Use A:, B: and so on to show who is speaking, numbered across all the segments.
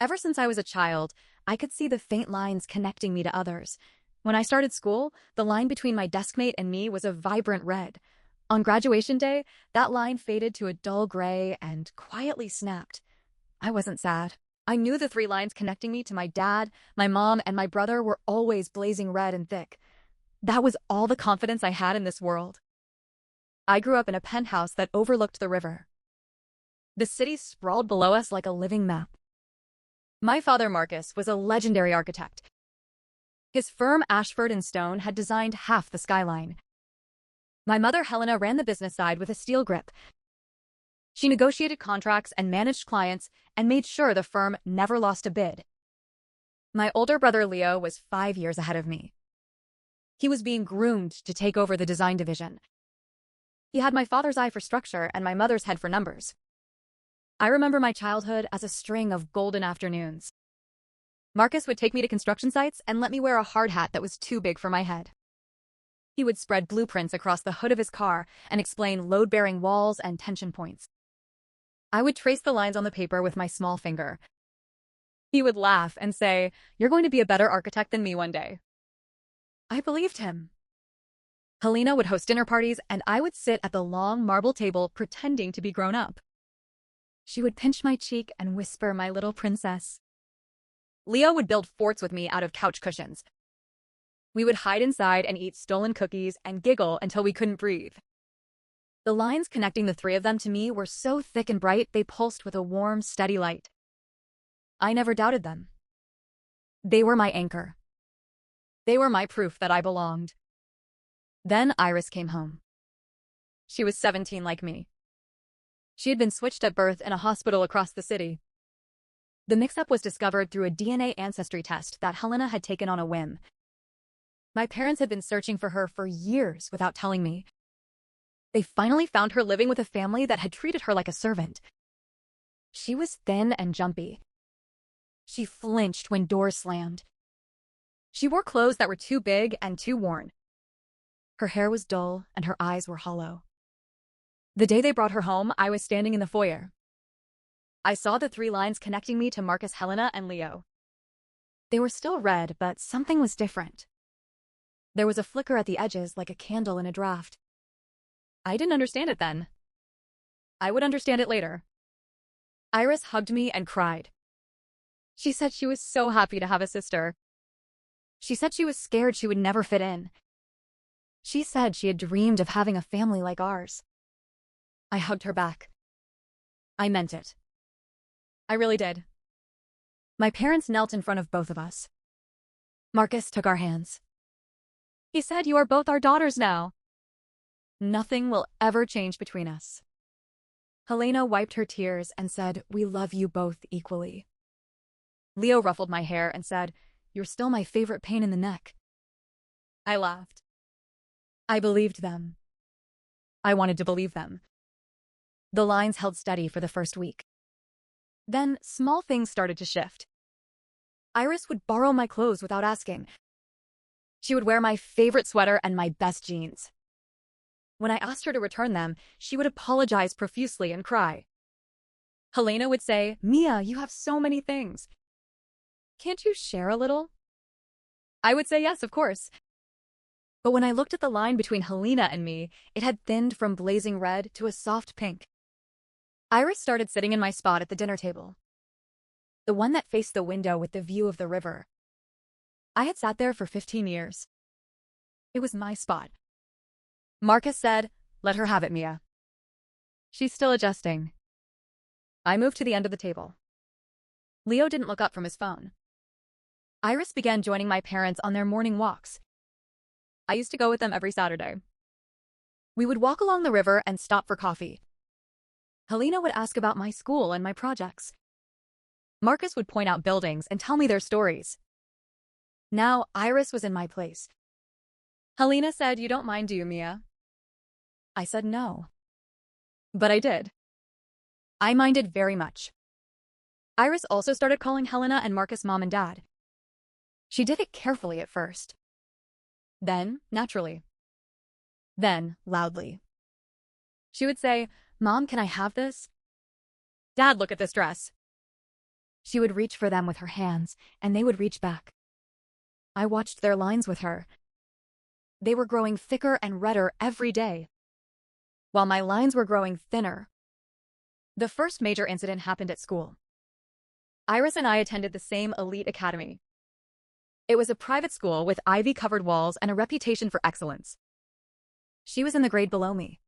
A: Ever since I was a child, I could see the faint lines connecting me to others. When I started school, the line between my deskmate and me was a vibrant red. On graduation day, that line faded to a dull gray and quietly snapped. I wasn't sad. I knew the three lines connecting me to my dad, my mom, and my brother were always blazing red and thick. That was all the confidence I had in this world. I grew up in a penthouse that overlooked the river. The city sprawled below us like a living map. My father, Marcus, was a legendary architect. His firm, Ashford and Stone, had designed half the skyline. My mother, Helena, ran the business side with a steel grip. She negotiated contracts and managed clients and made sure the firm never lost a bid. My older brother, Leo, was 5 years ahead of me. He was being groomed to take over the design division. He had my father's eye for structure and my mother's head for numbers. I remember my childhood as a string of golden afternoons. Marcus would take me to construction sites and let me wear a hard hat that was too big for my head. He would spread blueprints across the hood of his car and explain load-bearing walls and tension points. I would trace the lines on the paper with my small finger. He would laugh and say, "You're going to be a better architect than me one day." I believed him. Helena would host dinner parties, and I would sit at the long marble table pretending to be grown up. She would pinch my cheek and whisper, "My little princess." Leo would build forts with me out of couch cushions. We would hide inside and eat stolen cookies and giggle until we couldn't breathe. The lines connecting the three of them to me were so thick and bright they pulsed with a warm, steady light. I never doubted them. They were my anchor. They were my proof that I belonged. Then Iris came home. She was 17 like me. She had been switched at birth in a hospital across the city. The mix-up was discovered through a DNA ancestry test that Helena had taken on a whim. My parents had been searching for her for years without telling me. They finally found her living with a family that had treated her like a servant. She was thin and jumpy. She flinched when doors slammed. She wore clothes that were too big and too worn. Her hair was dull and her eyes were hollow. The day they brought her home, I was standing in the foyer. I saw the three lines connecting me to Marcus, Helena, and Leo. They were still red, but something was different. There was a flicker at the edges like a candle in a draft. I didn't understand it then. I would understand it later. Iris hugged me and cried. She said she was so happy to have a sister. She said she was scared she would never fit in. She said she had dreamed of having a family like ours. I hugged her back. I meant it. I really did. My parents knelt in front of both of us. Marcus took our hands. He said, "You are both our daughters now. Nothing will ever change between us." Helena wiped her tears and said, "We love you both equally." Leo ruffled my hair and said, "You're still my favorite pain in the neck." I laughed. I believed them. I wanted to believe them. The lines held steady for the first week. Then small things started to shift. Iris would borrow my clothes without asking. She would wear my favorite sweater and my best jeans. When I asked her to return them, she would apologize profusely and cry. Helena would say, "Mia, you have so many things. Can't you share a little?" I would say yes, of course. But when I looked at the line between Helena and me, it had thinned from blazing red to a soft pink. Iris started sitting in my spot at the dinner table, the one that faced the window with the view of the river. I had sat there for 15 years. It was my spot. Marcus said, "Let her have it, Mia. She's still adjusting." I moved to the end of the table. Leo didn't look up from his phone. Iris began joining my parents on their morning walks. I used to go with them every Saturday. We would walk along the river and stop for coffee. Helena would ask about my school and my projects. Marcus would point out buildings and tell me their stories. Now Iris was in my place. Helena said, "You don't mind, do you, Mia?" I said no. But I did. I minded very much. Iris also started calling Helena and Marcus mom and dad. She did it carefully at first. Then, naturally. Then, loudly. She would say, "Mom, can I have this?" "Dad, look at this dress." She would reach for them with her hands, and they would reach back. I watched their lines with her. They were growing thicker and redder every day, while my lines were growing thinner. The first major incident happened at school. Iris and I attended the same elite academy. It was a private school with ivy-covered walls and a reputation for excellence. She was in the grade below me.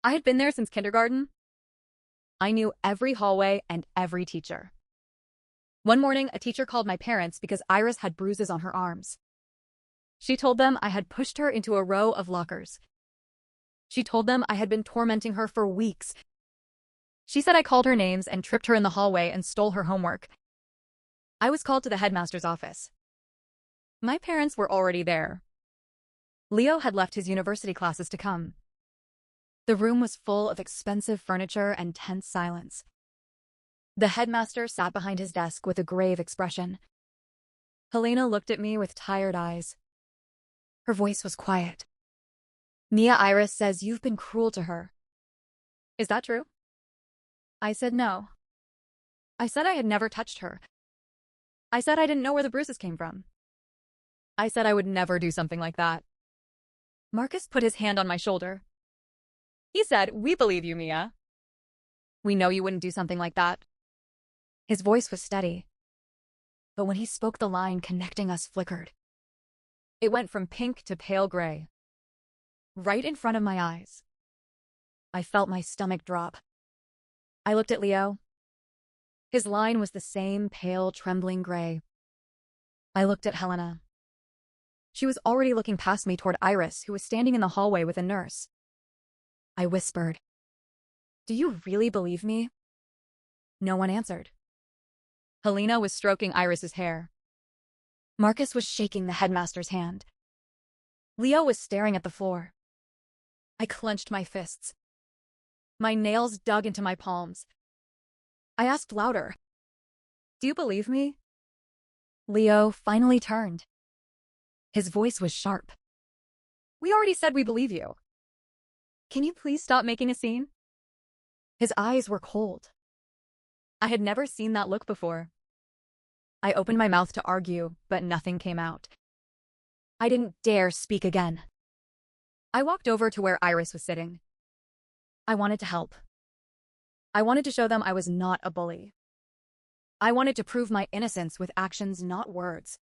A: I had been there since kindergarten. I knew every hallway and every teacher. One morning, a teacher called my parents because Iris had bruises on her arms. She told them I had pushed her into a row of lockers. She told them I had been tormenting her for weeks. She said I called her names and tripped her in the hallway and stole her homework. I was called to the headmaster's office. My parents were already there. Leo had left his university classes to come. The room was full of expensive furniture and tense silence. The headmaster sat behind his desk with a grave expression. Helena looked at me with tired eyes. Her voice was quiet. Mia, Iris says you've been cruel to her. Is that true? I said no. I said I had never touched her. I said I didn't know where the bruises came from. I said I would never do something like that. Marcus put his hand on my shoulder. He said, "We believe you, Mia. We know you wouldn't do something like that." His voice was steady, but when he spoke, the line connecting us flickered. It went from pink to pale gray, right in front of my eyes. I felt my stomach drop. I looked at Leo. His line was the same pale, trembling gray. I looked at Helena. She was already looking past me toward Iris, who was standing in the hallway with a nurse. I whispered, "Do you really believe me?" No one answered. Helena was stroking Iris's hair. Marcus was shaking the headmaster's hand. Leo was staring at the floor. I clenched my fists. My nails dug into my palms. I asked louder, "Do you believe me?" Leo finally turned. His voice was sharp. "We already said we believe you. Can you please stop making a scene?" His eyes were cold. I had never seen that look before. I opened my mouth to argue, but nothing came out. I didn't dare speak again. I walked over to where Iris was sitting. I wanted to help. I wanted to show them I was not a bully. I wanted to prove my innocence with actions, not words.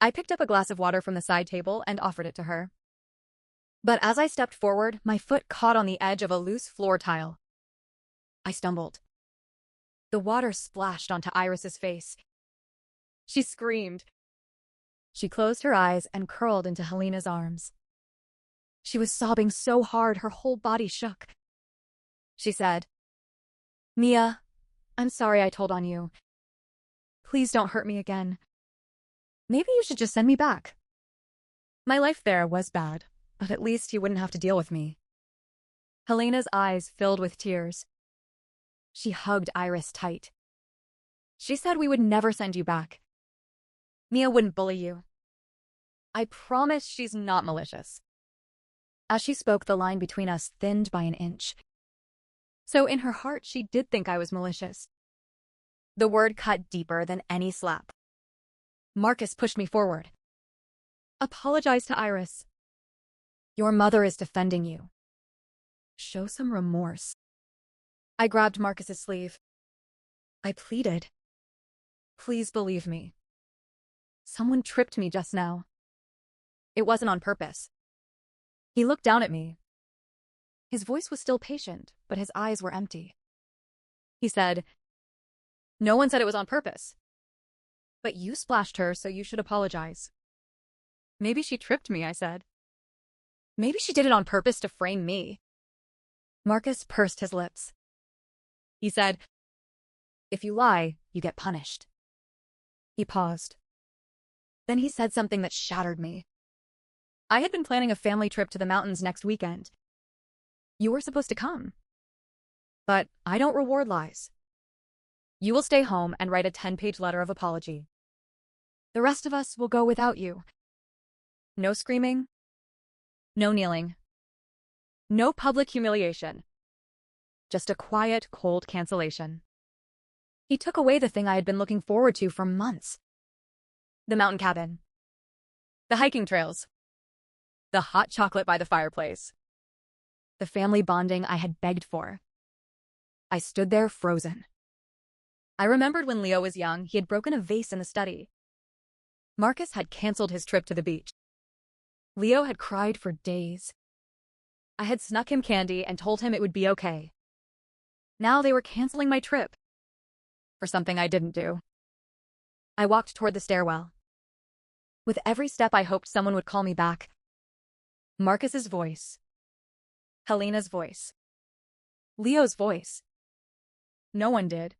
A: I picked up a glass of water from the side table and offered it to her. But as I stepped forward, my foot caught on the edge of a loose floor tile. I stumbled. The water splashed onto Iris's face. She screamed. She closed her eyes and curled into Helena's arms. She was sobbing so hard her whole body shook. She said, "Mia, I'm sorry I told on you. Please don't hurt me again. Maybe you should just send me back. My life there was bad, but at least you wouldn't have to deal with me." Helena's eyes filled with tears. She hugged Iris tight. She said we would never send you back. Mia wouldn't bully you. I promise she's not malicious. As she spoke, the line between us thinned by an inch. So in her heart, she did think I was malicious. The word cut deeper than any slap. Marcus pushed me forward. "Apologize to Iris. Your mother is defending you. Show some remorse." I grabbed Marcus's sleeve. I pleaded, "Please believe me. Someone tripped me just now. It wasn't on purpose." He looked down at me. His voice was still patient, but his eyes were empty. He said, "No one said it was on purpose. But you splashed her, so you should apologize." "Maybe she tripped me," I said. "Maybe she did it on purpose to frame me." Marcus pursed his lips. He said, "If you lie, you get punished." He paused. Then he said something that shattered me. "I had been planning a family trip to the mountains next weekend. You were supposed to come. But I don't reward lies. You will stay home and write a 10-page letter of apology. The rest of us will go without you. No screaming. No kneeling. No public humiliation. Just a quiet, cold cancellation." He took away the thing I had been looking forward to for months. The mountain cabin. The hiking trails. The hot chocolate by the fireplace. The family bonding I had begged for. I stood there frozen. I remembered when Leo was young, he had broken a vase in the study. Marcus had canceled his trip to the beach. Leo had cried for days. I had snuck him candy and told him it would be okay. Now they were canceling my trip. For something I didn't do. I walked toward the stairwell. With every step I hoped someone would call me back. Marcus's voice. Helena's voice. Leo's voice. No one did.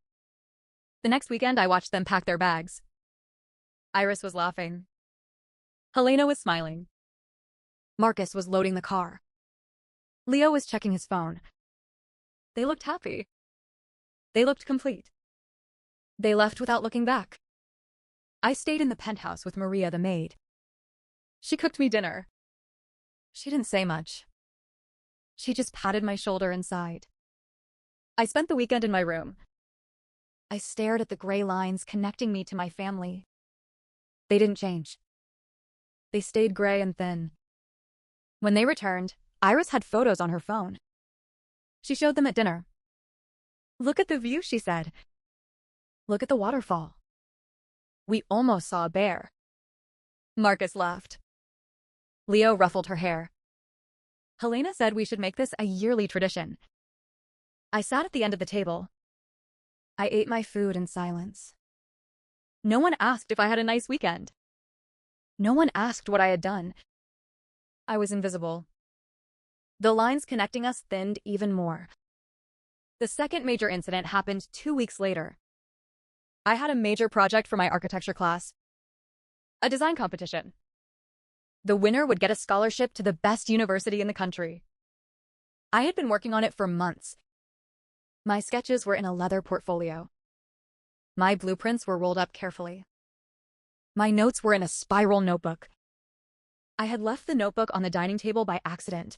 A: The next weekend I watched them pack their bags. Iris was laughing. Helena was smiling. Marcus was loading the car. Leo was checking his phone. They looked happy. They looked complete. They left without looking back. I stayed in the penthouse with Maria the maid. She cooked me dinner. She didn't say much. She just patted my shoulder and sighed. I spent the weekend in my room. I stared at the gray lines connecting me to my family. They didn't change. They stayed gray and thin. When they returned, Iris had photos on her phone. She showed them at dinner. Look at the view, she said. Look at the waterfall. We almost saw a bear. Marcus laughed. Leo ruffled her hair. Helena said we should make this a yearly tradition. I sat at the end of the table. I ate my food in silence. No one asked if I had a nice weekend. No one asked what I had done. I was invisible. The lines connecting us thinned even more. The second major incident happened 2 weeks later. I had a major project for my architecture class. A design competition. The winner would get a scholarship to the best university in the country. I had been working on it for months. My sketches were in a leather portfolio. My blueprints were rolled up carefully. My notes were in a spiral notebook. I had left the notebook on the dining table by accident.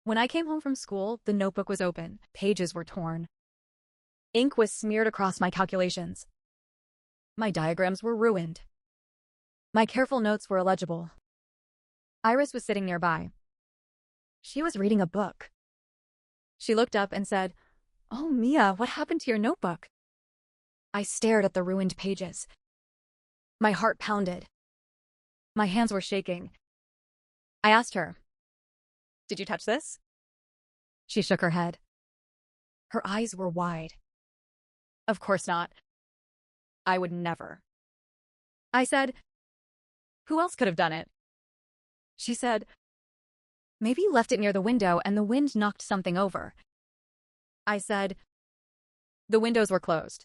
A: When I came home from school, the notebook was open. Pages were torn. Ink was smeared across my calculations. My diagrams were ruined. My careful notes were illegible. Iris was sitting nearby. She was reading a book. She looked up and said, "Oh, Mia, what happened to your notebook?" I stared at the ruined pages. My heart pounded. My hands were shaking. I asked her, "Did you touch this?" She shook her head. Her eyes were wide. Of course not. I would never. I said, "Who else could have done it?" She said, "Maybe you left it near the window and the wind knocked something over." I said, "The windows were closed."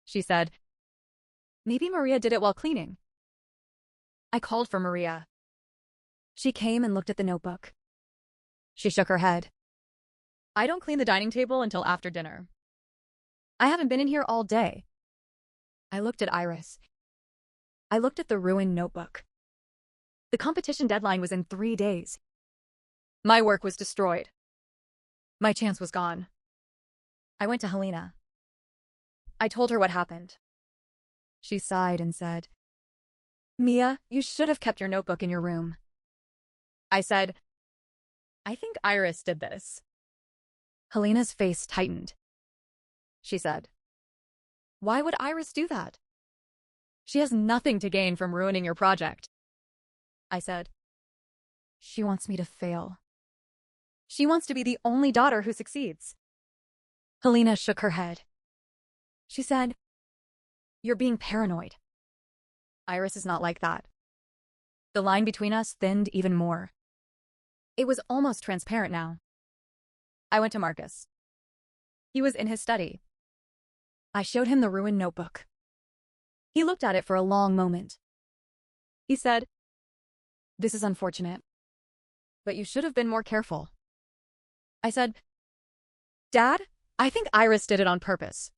A: She said, "Maybe Maria did it while cleaning." I called for Maria. She came and looked at the notebook. She shook her head. "I don't clean the dining table until after dinner. I haven't been in here all day." I looked at Iris. I looked at the ruined notebook. The competition deadline was in 3 days. My work was destroyed. My chance was gone. I went to Helena. I told her what happened. She sighed and said, "Mia, you should have kept your notebook in your room." I said, "I think Iris did this." Helena's face tightened. She said, "Why would Iris do that? She has nothing to gain from ruining your project." I said, "She wants me to fail. She wants to be the only daughter who succeeds." Helena shook her head. She said, "You're being paranoid. Iris is not like that." The line between us thinned even more. It was almost transparent now. I went to Marcus. He was in his study. I showed him the ruined notebook. He looked at it for a long moment. He said, "This is unfortunate, but you should have been more careful." I said, "Dad, I think Iris did it on purpose."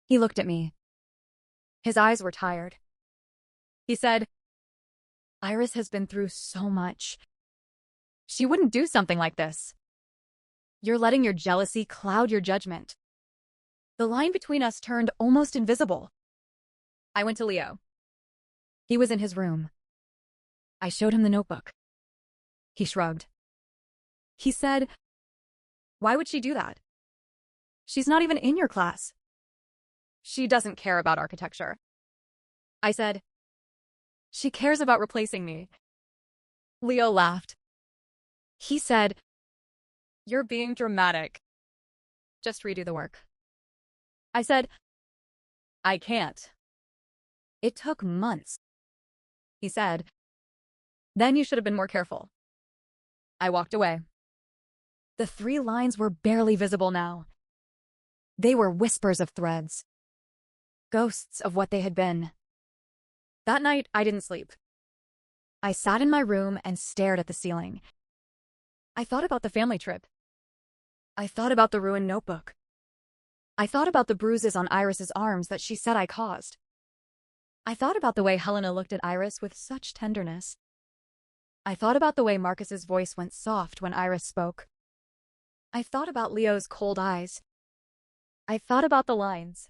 A: He looked at me. His eyes were tired. He said, "Iris has been through so much. She wouldn't do something like this. You're letting your jealousy cloud your judgment." The line between us turned almost invisible. I went to Leo. He was in his room. I showed him the notebook. He shrugged. He said, "Why would she do that? She's not even in your class. She doesn't care about architecture." I said, "She cares about replacing me." Leo laughed. He said, "You're being dramatic. Just redo the work." I said, "I can't. It took months." He said, "Then you should have been more careful." I walked away. The 3 lines were barely visible now. They were whispers of threads, ghosts of what they had been. That night, I didn't sleep. I sat in my room and stared at the ceiling. I thought about the family trip. I thought about the ruined notebook. I thought about the bruises on Iris's arms that she said I caused. I thought about the way Helena looked at Iris with such tenderness. I thought about the way Marcus's voice went soft when Iris spoke. I thought about Leo's cold eyes. I thought about the lines.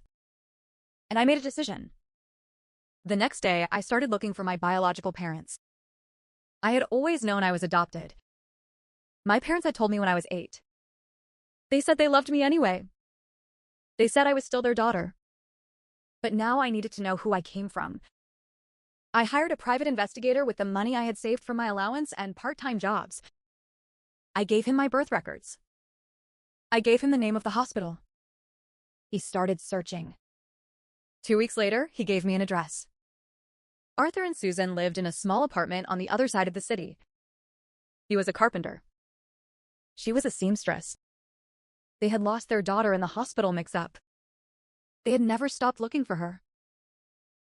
A: And I made a decision. The next day, I started looking for my biological parents. I had always known I was adopted. My parents had told me when I was 8. They said they loved me anyway. They said I was still their daughter. But now I needed to know who I came from. I hired a private investigator with the money I had saved from my allowance and part-time jobs. I gave him my birth records. I gave him the name of the hospital. He started searching. 2 weeks later, he gave me an address. Arthur and Susan lived in a small apartment on the other side of the city. He was a carpenter. She was a seamstress. They had lost their daughter in the hospital mix-up. They had never stopped looking for her.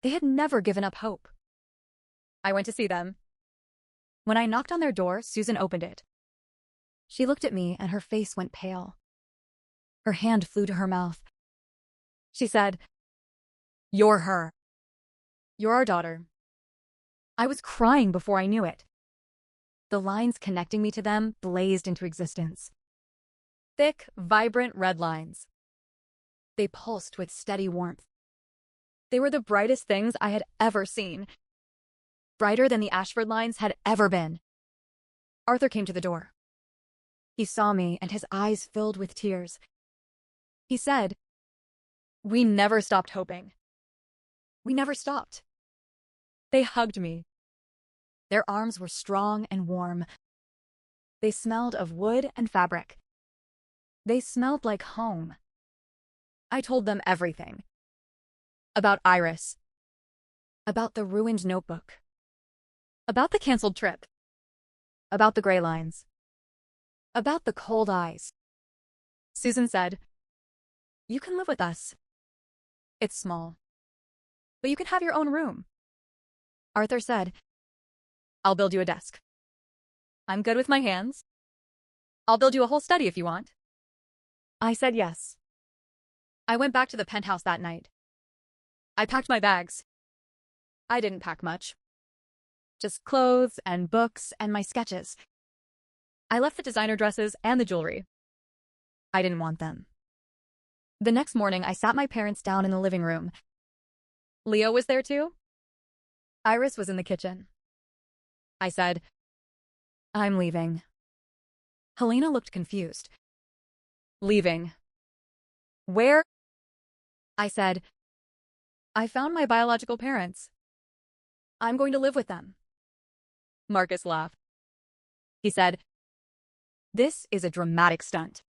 A: They had never given up hope. I went to see them. When I knocked on their door, Susan opened it. She looked at me and her face went pale. Her hand flew to her mouth. She said, "You're her. You're our daughter." I was crying before I knew it. The lines connecting me to them blazed into existence. Thick, vibrant red lines. They pulsed with steady warmth. They were the brightest things I had ever seen. Brighter than the Ashford lines had ever been. Arthur came to the door. He saw me and his eyes filled with tears. He said, "We never stopped hoping. We never stopped." They hugged me. Their arms were strong and warm. They smelled of wood and fabric. They smelled like home. I told them everything. About Iris. About the ruined notebook. About the canceled trip. About the gray lines. About the cold eyes. Susan said, "You can live with us. It's small. But you can have your own room." Arthur said, "I'll build you a desk. I'm good with my hands. I'll build you a whole study if you want." I said yes. I went back to the penthouse that night. I packed my bags. I didn't pack much. Just clothes and books and my sketches. I left the designer dresses and the jewelry. I didn't want them. The next morning, I sat my parents down in the living room. Leo was there too. Iris was in the kitchen. I said, "I'm leaving." Helena looked confused. "Leaving? Where?" I said, "I found my biological parents. I'm going to live with them." Marcus laughed. He said, "This is a dramatic stunt.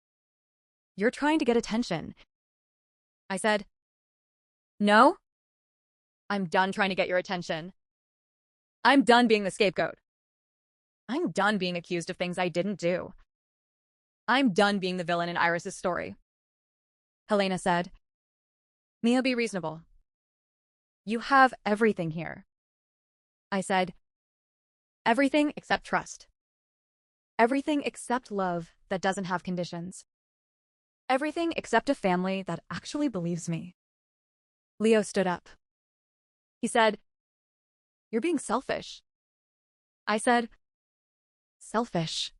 A: You're trying to get attention." I said, "No. I'm done trying to get your attention. I'm done being the scapegoat. I'm done being accused of things I didn't do. I'm done being the villain in Iris's story." Helena said, "Mia, be reasonable. You have everything here." I said, "Everything except trust. Everything except love that doesn't have conditions. Everything except a family that actually believes me." Leo stood up. He said, "You're being selfish." I said, "Selfish?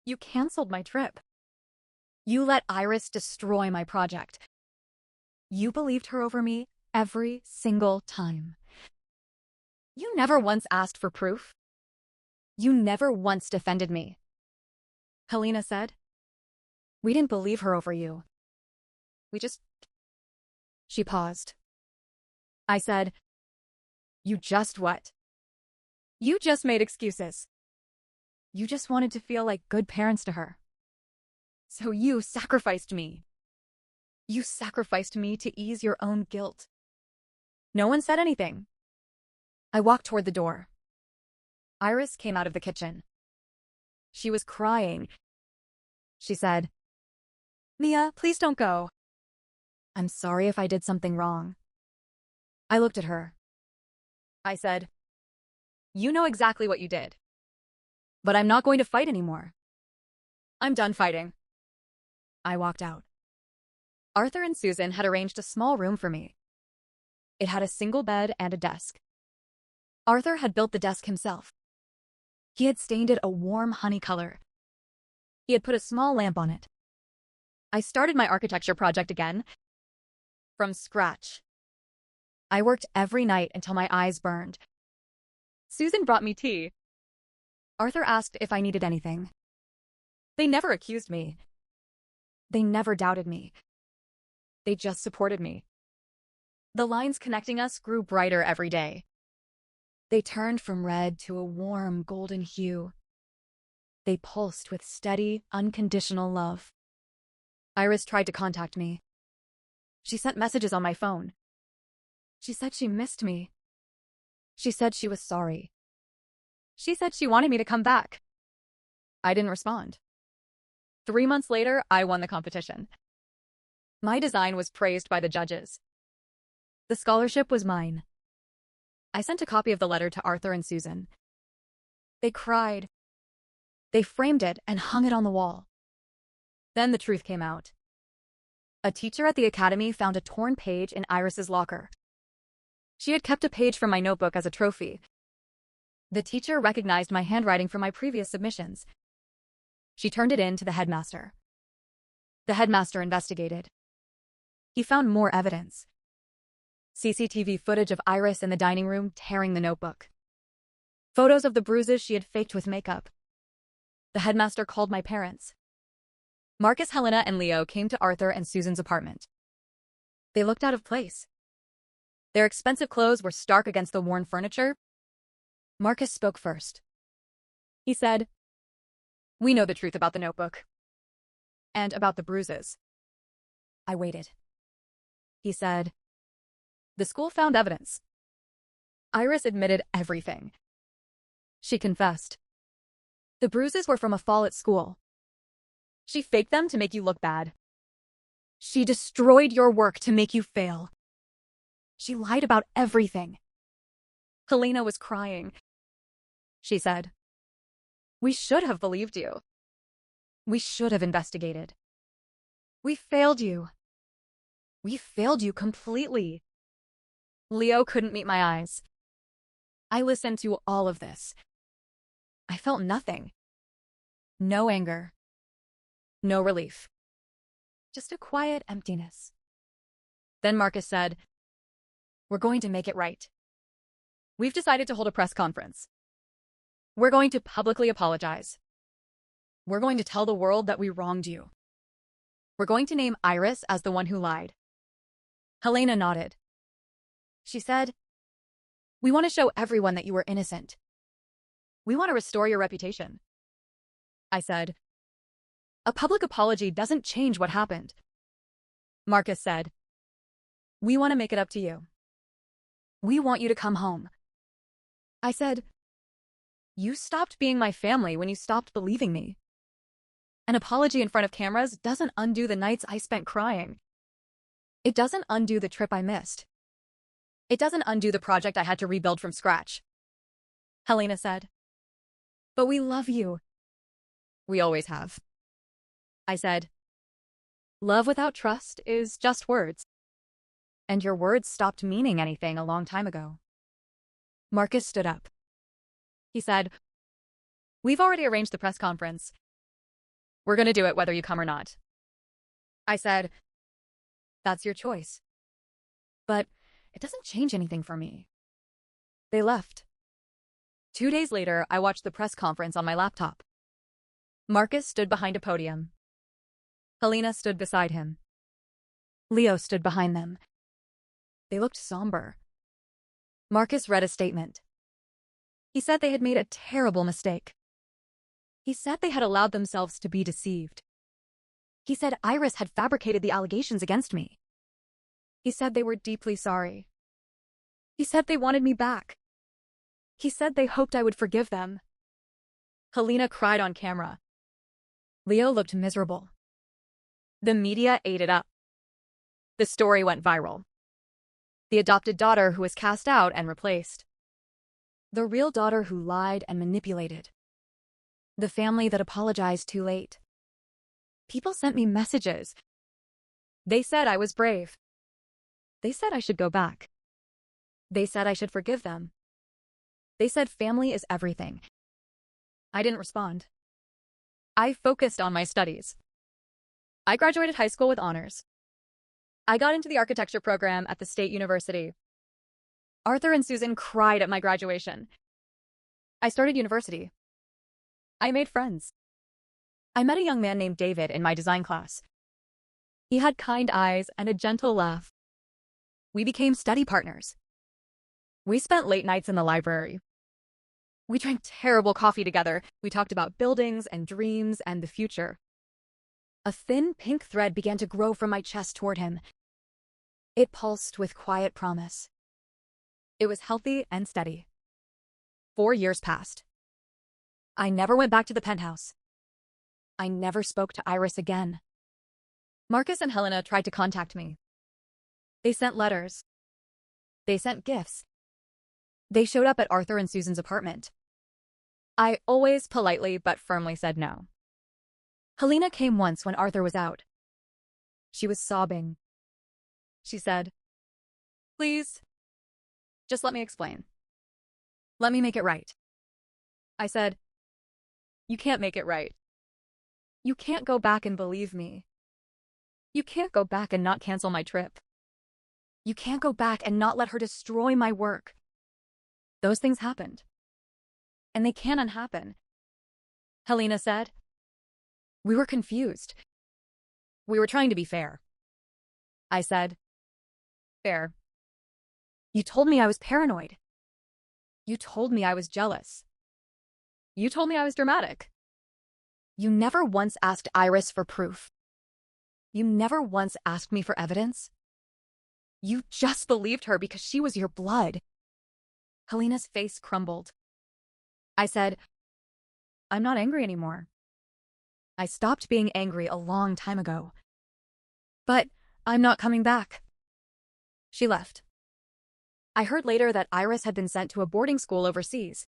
A: You canceled my trip. You let Iris destroy my project. You believed her over me every single time. You never once asked for proof. You never once defended me. Helena said. We didn't believe her over you. We just... She paused. I said, you just what? You just made excuses. You just wanted to feel like good parents to her. So you sacrificed me. You sacrificed me to ease your own guilt. No one said anything. I walked toward the door. Iris came out of the kitchen. She was crying. She said, Mia, please don't go. I'm sorry if I did something wrong. I looked at her. I said, you know exactly what you did. But I'm not going to fight anymore. I'm done fighting. I walked out. Arthur and Susan had arranged a small room for me. It had a single bed and a desk. Arthur had built the desk himself. He had stained it a warm honey color. He had put a small lamp on it. I started my architecture project again, from scratch. I worked every night until my eyes burned. Susan brought me tea. Arthur asked if I needed anything. They never accused me. They never doubted me. They just supported me. The lines connecting us grew brighter every day. They turned from red to a warm golden hue. They pulsed with steady, unconditional love. Iris tried to contact me. She sent messages on my phone. She said she missed me. She said she was sorry. She said she wanted me to come back. I didn't respond. 3 months later, I won the competition. My design was praised by the judges. The scholarship was mine. I sent a copy of the letter to Arthur and Susan. They cried. They framed it and hung it on the wall. Then the truth came out. A teacher at the academy found a torn page in Iris's locker. She had kept a page from my notebook as a trophy. The teacher recognized my handwriting from my previous submissions. She turned it in to the headmaster. The headmaster investigated. He found more evidence. CCTV footage of Iris in the dining room tearing the notebook. Photos of the bruises she had faked with makeup. The headmaster called my parents. Marcus, Helena, and Leo came to Arthur and Susan's apartment. They looked out of place. Their expensive clothes were stark against the worn furniture. Marcus spoke first. He said, we know the truth about the notebook. And about the bruises. I waited. He said, the school found evidence. Iris admitted everything. She confessed. The bruises were from a fall at school. She faked them to make you look bad. She destroyed your work to make you fail. She lied about everything. Helena was crying. She said, we should have believed you. We should have investigated. We failed you. We failed you completely. Leo couldn't meet my eyes. I listened to all of this. I felt nothing. No anger. No relief. Just a quiet emptiness. Then Marcus said, we're going to make it right. We've decided to hold a press conference. We're going to publicly apologize. We're going to tell the world that we wronged you. We're going to name Iris as the one who lied. Helena nodded. She said, we want to show everyone that you were innocent. We want to restore your reputation. I said, a public apology doesn't change what happened. Marcus said, we want to make it up to you. We want you to come home. I said, you stopped being my family when you stopped believing me. An apology in front of cameras doesn't undo the nights I spent crying. It doesn't undo the trip I missed. It doesn't undo the project I had to rebuild from scratch. Helena said, but we love you. We always have. I said, love without trust is just words. And your words stopped meaning anything a long time ago. Marcus stood up. He said, we've already arranged the press conference. We're going to do it whether you come or not. I said, that's your choice. But it doesn't change anything for me. They left. 2 days later, I watched the press conference on my laptop. Marcus stood behind a podium. Helena stood beside him. Leo stood behind them. They looked somber. Marcus read a statement. He said they had made a terrible mistake. He said they had allowed themselves to be deceived. He said Iris had fabricated the allegations against me. He said they were deeply sorry. He said they wanted me back. He said they hoped I would forgive them. Helena cried on camera. Leo looked miserable. The media ate it up. The story went viral. The adopted daughter who was cast out and replaced. The real daughter who lied and manipulated. The family that apologized too late. People sent me messages. They said I was brave. They said I should go back. They said I should forgive them. They said family is everything. I didn't respond. I focused on my studies. I graduated high school with honors. I got into the architecture program at the State University. Arthur and Susan cried at my graduation. I started university. I made friends. I met a young man named David in my design class. He had kind eyes and a gentle laugh. We became study partners. We spent late nights in the library. We drank terrible coffee together. We talked about buildings and dreams and the future. A thin pink thread began to grow from my chest toward him. It pulsed with quiet promise. It was healthy and steady. 4 years passed. I never went back to the penthouse. I never spoke to Iris again. Marcus and Helena tried to contact me. They sent letters. They sent gifts. They showed up at Arthur and Susan's apartment. I always politely but firmly said no. Helena came once when Arthur was out. She was sobbing. She said, "Please, just let me explain. Let me make it right." I said, "You can't make it right. You can't go back and believe me. You can't go back and not cancel my trip. You can't go back and not let her destroy my work. Those things happened. And they can unhappen." Helena said, "We were confused. We were trying to be fair." I said, "Fair. You told me I was paranoid. You told me I was jealous. You told me I was dramatic. You never once asked Iris for proof. You never once asked me for evidence. You just believed her because she was your blood." Helena's face crumbled. I said, "I'm not angry anymore. I stopped being angry a long time ago. But I'm not coming back." She left. I heard later that Iris had been sent to a boarding school overseas.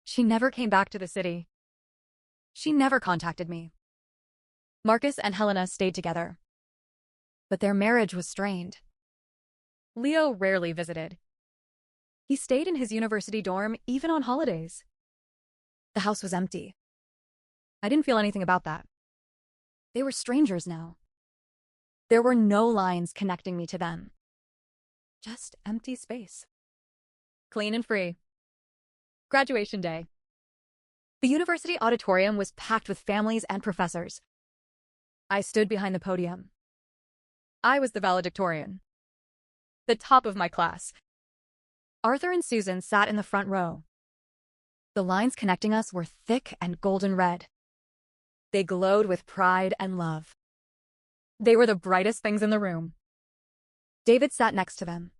A: She never came back to the city. She never contacted me. Marcus and Helena stayed together. But their marriage was strained. Leo rarely visited. He stayed in his university dorm even on holidays. The house was empty. I didn't feel anything about that. They were strangers now. There were no lines connecting me to them. Just empty space. Clean and free. Graduation day. The university auditorium was packed with families and professors. I stood behind the podium. I was the valedictorian. The top of my class. Arthur and Susan sat in the front row. The lines connecting us were thick and golden red. They glowed with pride and love. They were the brightest things in the room. David sat next to them.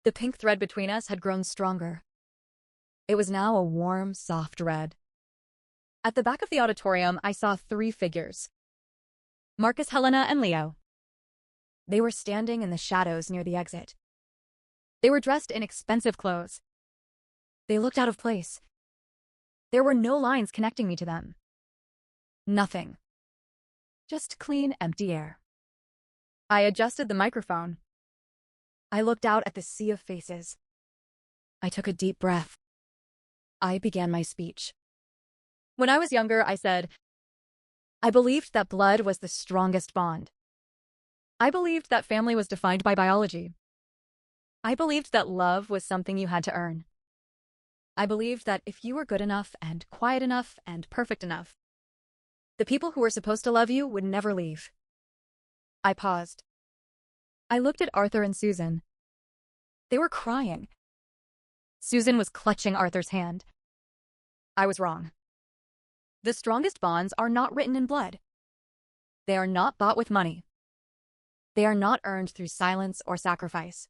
A: The pink thread between us had grown stronger. It was now a warm, soft red. At the back of the auditorium, I saw 3 figures. Marcus, Helena, and Leo. They were standing in the shadows near the exit. They were dressed in expensive clothes. They looked out of place. There were no lines connecting me to them. Nothing. Just clean, empty air. I adjusted the microphone. I looked out at the sea of faces. I took a deep breath. I began my speech. When I was younger, I said, I believed that blood was the strongest bond. I believed that family was defined by biology. I believed that love was something you had to earn. I believed that if you were good enough and quiet enough and perfect enough, the people who were supposed to love you would never leave. I paused. I looked at Arthur and Susan. They were crying. Susan was clutching Arthur's hand. I was wrong. The strongest bonds are not written in blood. They are not bought with money. They are not earned through silence or sacrifice.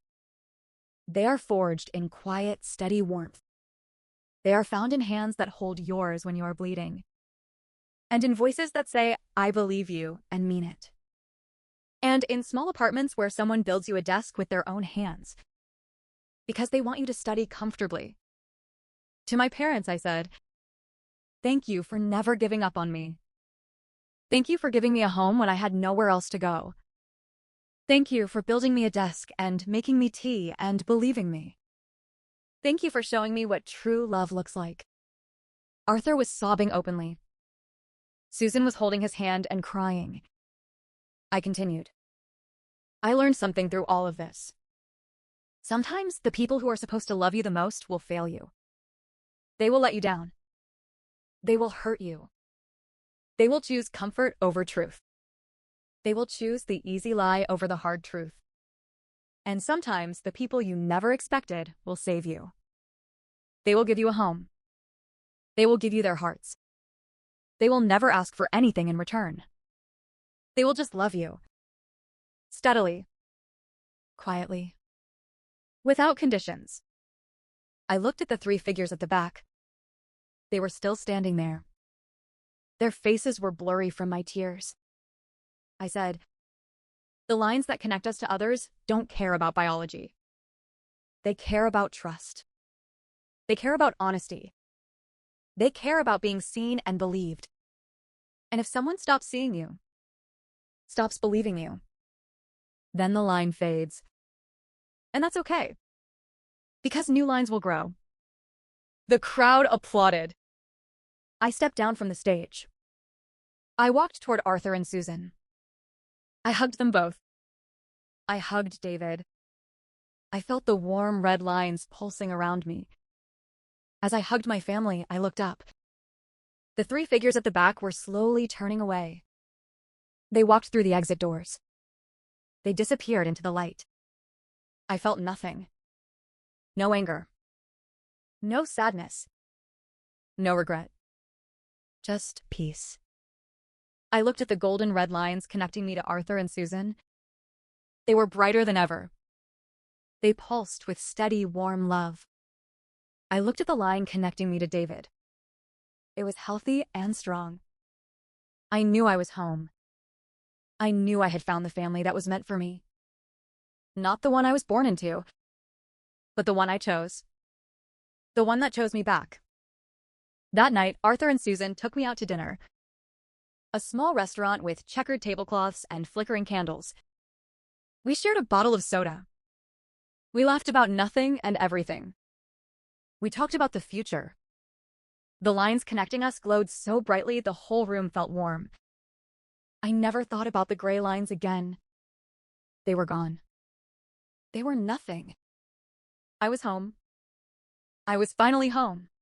A: They are forged in quiet, steady warmth. They are found in hands that hold yours when you are bleeding, and in voices that say, "I believe you," and mean it. And in small apartments where someone builds you a desk with their own hands, because they want you to study comfortably. To my parents, I said, "Thank you for never giving up on me. Thank you for giving me a home when I had nowhere else to go. Thank you for building me a desk and making me tea and believing me. Thank you for showing me what true love looks like." Arthur was sobbing openly. Susan was holding his hand and crying. I continued. I learned something through all of this. Sometimes the people who are supposed to love you the most will fail you. They will let you down. They will hurt you. They will choose comfort over truth. They will choose the easy lie over the hard truth. And sometimes the people you never expected will save you. They will give you a home. They will give you their hearts. They will never ask for anything in return. They will just love you. Steadily. Quietly. Without conditions. I looked at the three figures at the back. They were still standing there. Their faces were blurry from my tears. I said, "The lines that connect us to others don't care about biology. They care about trust. They care about honesty. They care about being seen and believed. And if someone stops seeing you, stops believing you, then the line fades. And that's okay, because new lines will grow." The crowd applauded. I stepped down from the stage. I walked toward Arthur and Susan. I hugged them both. I hugged David. I felt the warm red lines pulsing around me. As I hugged my family, I looked up. The three figures at the back were slowly turning away. They walked through the exit doors. They disappeared into the light. I felt nothing. No anger. No sadness. No regret. Just peace. I looked at the golden red lines connecting me to Arthur and Susan. They were brighter than ever. They pulsed with steady, warm love. I looked at the line connecting me to David. It was healthy and strong. I knew I was home. I knew I had found the family that was meant for me. Not the one I was born into, but the one I chose. The one that chose me back. That night, Arthur and Susan took me out to dinner. A small restaurant with checkered tablecloths and flickering candles. We shared a bottle of soda. We laughed about nothing and everything. We talked about the future. The lines connecting us glowed so brightly the whole room felt warm. I never thought about the gray lines again. They were gone. They were nothing. I was home. I was finally home.